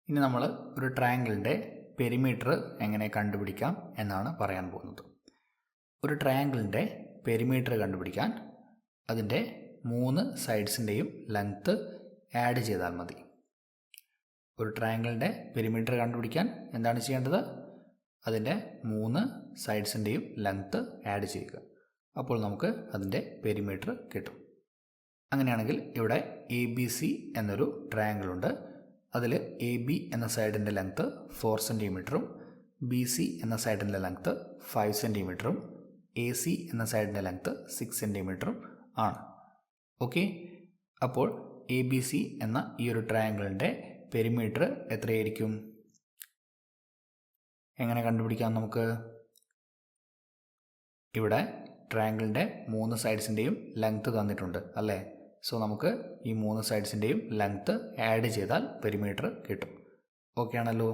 ഇനി നമ്മൾ ഒരു ട്രയാങ്കിളിൻ്റെ പെരിമീറ്റർ എങ്ങനെ കണ്ടുപിടിക്കാം എന്നാണ് പറയാൻ പോകുന്നത്. ഒരു ട്രയാങ്കിളിൻ്റെ പെരിമീറ്റർ കണ്ടുപിടിക്കാൻ അതിൻ്റെ 3 സൈഡ്സിൻ്റെയും ലെങ്ത്ത് ആഡ് ചെയ്താൽ മതി. ഒരു ട്രയാങ്കിളിൻ്റെ പെരിമീറ്റർ കണ്ടുപിടിക്കാൻ എന്താണ് ചെയ്യേണ്ടത്? അതിൻ്റെ 3 സൈഡ്സിൻ്റെയും ലെങ്ത്ത് ആഡ് ചെയ്യുക. അപ്പോൾ നമുക്ക് അതിൻ്റെ പെരിമീറ്റർ കിട്ടും. അങ്ങനെയാണെങ്കിൽ ഇവിടെ ABC എന്നൊരു ട്രയാങ്കിളുണ്ട്. അതിൽ AB എന്ന സൈഡിൻ്റെ ലെങ്ത്ത് 4 സെൻറ്റിമീറ്ററും BC എന്ന സൈഡിൻ്റെ ലെങ്ത്ത് 5 സെൻറ്റിമീറ്ററും AC എന്ന സൈഡിൻ്റെ ലെങ്ത്ത് 6 സെൻറ്റിമീറ്ററും ആണ്. ഓക്കെ, അപ്പോൾ ABC എന്ന ഈ ഒരു ട്രയാങ്കിളിൻ്റെ പെരിമീറ്റർ എത്രയായിരിക്കും? എങ്ങനെ കണ്ടുപിടിക്കാം നമുക്ക്? ഇവിടെ ട്രയാങ്കിളിൻ്റെ 3 സൈഡ്സിൻ്റെയും ലെങ്ത്ത് തന്നിട്ടുണ്ട് അല്ലേ? സോ നമുക്ക് ഈ 3 സൈഡ്സിൻ്റെയും ലെങ്ത്ത് ആഡ് ചെയ്താൽ പെരിമീറ്റർ കിട്ടും. ഓക്കെ ആണല്ലോ.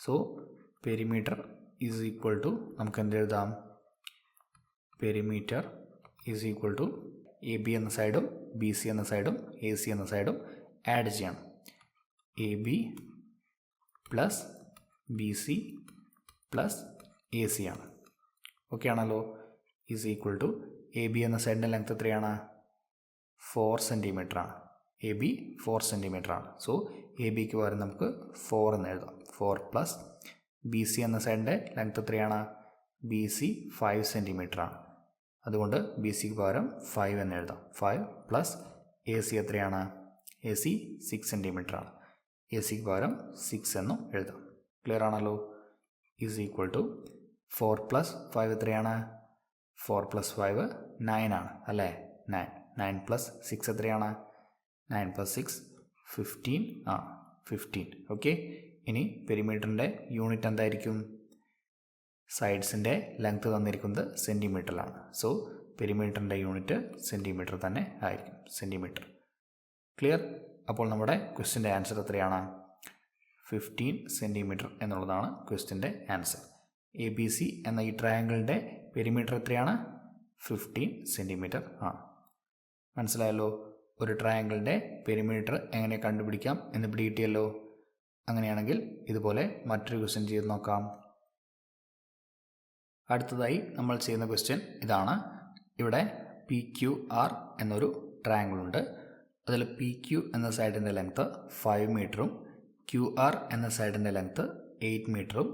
So perimeter is equal to നമുക്ക് എന്ത് എഴുതാം? Perimeter is equal to AB എന്ന സൈഡും BC എന്ന സൈഡും AC എന്ന സൈഡും ആഡ് ചെയ്യണം. AB plus BC plus AC ആണ്. ഓക്കെ ആണല്ലോ. ഈസ് ഈക്വൽ ടു AB എന്ന സൈഡിൻ്റെ ലെങ്ത്ത് എത്രയാണ്? 4 സെൻറ്റിമീറ്റർ ആണ്. AB 4 സെൻറ്റിമീറ്റർ ആണ്. സോ ABക്ക് പകരം നമുക്ക് 4 എന്ന് എഴുതാം. 4 പ്ലസ് BC എന്ന സൈഡിൻ്റെ ലെങ്ത്ത് എത്രയാണ്? BC 5 സെൻറ്റിമീറ്റർ ആണ്. അതുകൊണ്ട് BCക്ക് പകരം 5 എന്ന് എഴുതാം. 5 പ്ലസ് AC എത്രയാണ്? AC 6 സെൻറ്റിമീറ്റർ ആണ്. ACക്ക് പകരം 6 എന്നും എഴുതാം. ക്ലിയർ ആണല്ലോ. ഈസ് ഈക്വൽ ടു 4 പ്ലസ് 5 എത്രയാണ്? 4 പ്ലസ് 5 9 ആണ് അല്ലേ? 9 പ്ലസ് 6 എത്രയാണ്? 9 പ്ലസ് 6 15 ആ 15. ഓക്കെ, ഇനി പെരിമീറ്ററിൻ്റെ യൂണിറ്റ് എന്തായിരിക്കും? സൈഡ്സിൻ്റെ ലെങ്ത്ത് തന്നിരിക്കുന്നത് സെൻറ്റിമീറ്ററിലാണ്. സോ പെരിമീറ്ററിൻ്റെ യൂണിറ്റ് സെൻറ്റിമീറ്റർ തന്നെ ആയിരിക്കും. സെൻറ്റിമീറ്റർ. ക്ലിയർ? അപ്പോൾ നമ്മുടെ ക്വസ്റ്റ്യൻ്റെ ആൻസർ എത്രയാണ്? 15 സെൻറ്റിമീറ്റർ എന്നുള്ളതാണ് ക്വസ്റ്റ്യൻ്റെ ആൻസർ. ABC എന്ന ഈ ട്രയാങ്കിളിൻ്റെ പെരിമീറ്റർ എത്രയാണ്? 15 സെൻറ്റിമീറ്റർ ആണ്. മനസ്സിലായല്ലോ. ഒരു ട്രയാങ്കിളിൻ്റെ പെരിമീറ്റർ എങ്ങനെ കണ്ടുപിടിക്കാം എന്ന് പിടികിട്ടിയല്ലോ. അങ്ങനെയാണെങ്കിൽ ഇതുപോലെ മറ്റൊരു ക്വസ്റ്റ്യൻ ചെയ്ത് നോക്കാം. അടുത്തതായി നമ്മൾ ചെയ്യുന്ന ക്വസ്റ്റ്യൻ ഇതാണ്. ഇവിടെ PQR എന്നൊരു ട്രയാങ്കിളുണ്ട്. അതിൽ PQ എന്ന സൈഡിൻ്റെ ലെങ്ത്ത് 5 മീറ്ററും QR എന്ന സൈഡിൻ്റെ ലെങ്ത്ത് 8 മീറ്ററും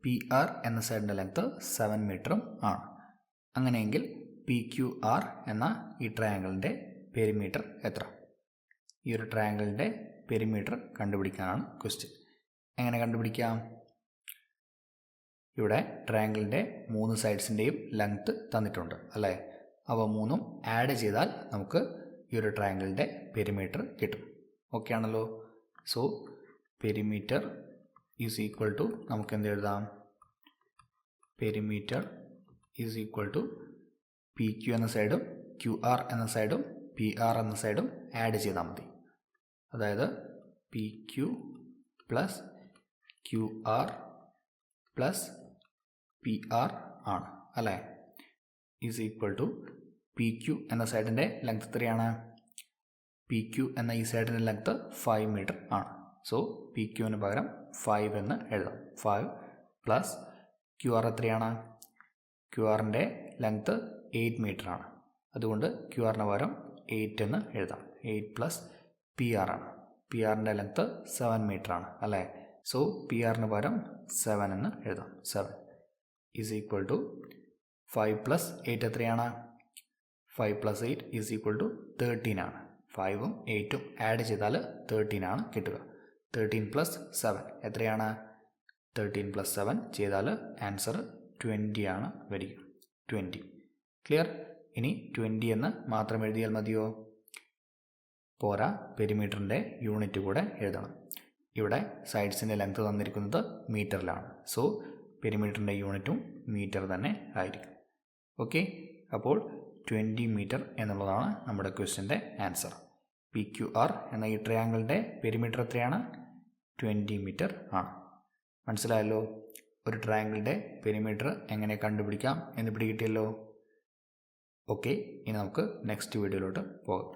PR എന്ന സൈഡിൻ്റെ ലെങ്ത്ത് 7 മീറ്ററും ആണ്. അങ്ങനെയെങ്കിൽ PQR എന്ന ഈ ട്രയാങ്കിളിൻ്റെ പെരിമീറ്റർ എത്ര? ഈ ഒരു ട്രയാങ്കിളിൻ്റെ പെരിമീറ്റർ കണ്ടുപിടിക്കാനാണ് ക്വസ്റ്റ്യൻ. എങ്ങനെ കണ്ടുപിടിക്കാം? ഇവിടെ ട്രയാങ്കിളിൻ്റെ 3 സൈഡ്സിൻ്റെയും ലെങ്ത്ത് തന്നിട്ടുണ്ട് അല്ലേ? അവ 3ഉം ആഡ് ചെയ്താൽ നമുക്ക് ഈ ഒരു ട്രയാങ്കിളിൻ്റെ പെരിമീറ്റർ കിട്ടും. ഓക്കെ ആണല്ലോ. So perimeter is equal to നമുക്ക് എന്ത് എഴുതാം? Perimeter is equal to PQ എന്ന സൈഡും QR എന്ന സൈഡും PR എന്ന സൈഡും ആഡ് ചെയ്താൽ മതി. അതായത് PQ plus QR plus PR ആണ് അല്ലേ? ഈസ് ഈക്വൽ ടു PQ എന്ന സൈഡിൻ്റെ ലെങ്ത്ത് എത്രയാണ്? PQ എന്ന ഈ സൈഡിൻ്റെ ലെങ്ത്ത് 5 മീറ്റർ ആണ്. സോ PQന് പകരം 5 എന്ന് എഴുതാം. 5 പ്ലസ് QR എത്രയാണ്? QRൻ്റെ ലെങ്ത്ത് 8 മീറ്റർ ആണ്. അതുകൊണ്ട് QRന് പകരം 8 എന്ന് എഴുതാം. 8 പ്ലസ് PR ആണ്. PRൻ്റെ ലെങ്ത്ത് 7 മീറ്റർ ആണ് അല്ലേ? സോ PRന് പകരം 7 എന്ന് എഴുതാം. 7 ഈസ് ഈക്വൽ ടു 5 പ്ലസ് 8 എത്രയാണ്? 5 പ്ലസ് 8 ഈസ് ഈക്വൽ ടു 13 ആണ്. 5ഉം 8ഉം ആഡ് ചെയ്താൽ 13 ആണ് കിട്ടുക. 13 പ്ലസ് 7 എത്രയാണ്? 13 പ്ലസ് 7 ചെയ്താൽ ആൻസർ 20 ആണ് വരിക. 20. ക്ലിയർ? ഇനി 20 എന്ന് മാത്രം എഴുതിയാൽ മതിയോ? പോരാ, പെരിമീറ്ററിൻ്റെ യൂണിറ്റ് കൂടെ എഴുതണം. ഇവിടെ സൈഡ്സിൻ്റെ ലെങ്ത്ത് തന്നിരിക്കുന്നത് മീറ്ററിലാണ്. സോ പെരിമീറ്ററിൻ്റെ യൂണിറ്റും മീറ്റർ തന്നെ ആയിരിക്കും. ഓക്കെ, അപ്പോൾ 20 മീറ്റർ എന്നുള്ളതാണ് നമ്മുടെ ക്വസ്റ്റ്യൻ്റെ ആൻസർ. PQR എന്ന ഈ ട്രയാങ്കിളിൻ്റെ പെരിമീറ്റർ എത്രയാണ്? 20 മീറ്റർ ആണ്. മനസ്സിലായല്ലോ. ഒരു ട്രയാങ്കിളിൻ്റെ പെരിമീറ്റർ എങ്ങനെ കണ്ടുപിടിക്കാം എന്ന് പിടികിട്ടിയല്ലോ. ഓക്കെ, ഇനി നമുക്ക് നെക്സ്റ്റ് വീഡിയോയിലോട്ട് പോകാം.